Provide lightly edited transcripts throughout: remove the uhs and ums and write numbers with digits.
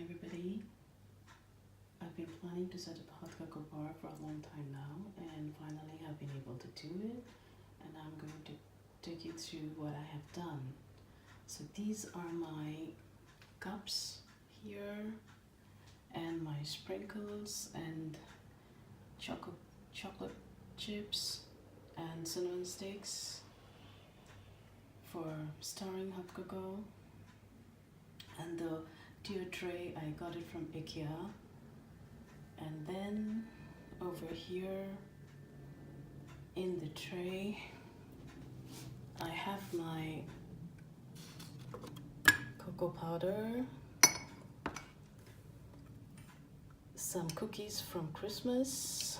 everybody. I've been planning to set up a hot cocoa bar for a long time now, and finally I've been able to do it, and I'm going to take you through what I have done. So these are my cups here, and my sprinkles and chocolate chips and cinnamon sticks for stirring hot cocoa, and the tier tray I got it from IKEA. And then over here in the tray I have my cocoa powder, some cookies from Christmas,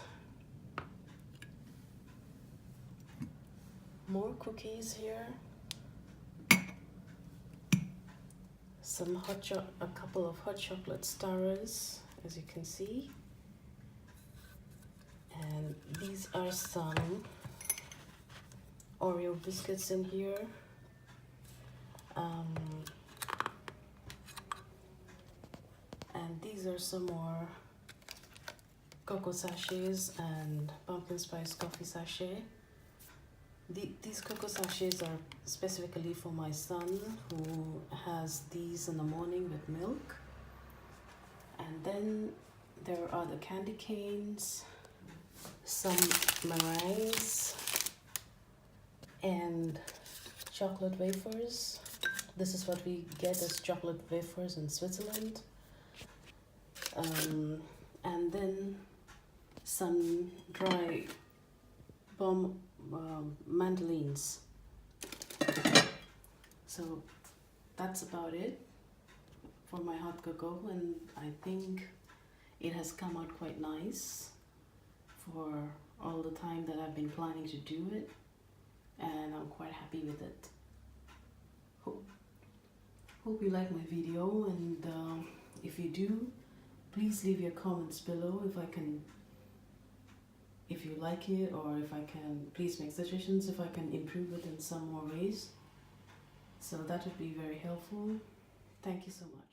more cookies here, a couple of hot chocolate stirrers, as you can see, and these are some Oreo biscuits in here, and these are some more cocoa sachets and pumpkin spice coffee sachet. These cocoa sachets are specifically for my son, who has these in the morning with milk. And then there are the candy canes, some meringues, and chocolate wafers. This is what we get as chocolate wafers in Switzerland. And then some dry mandolins. So that's about it for my hot cocoa, and I think it has come out quite nice for all the time that I've been planning to do it, and I'm quite happy with it. Hope you like my video, and if you do, please leave your comments below if you like it, or if I can, please make suggestions if I can improve it in some more ways. So that would be very helpful. Thank you so much.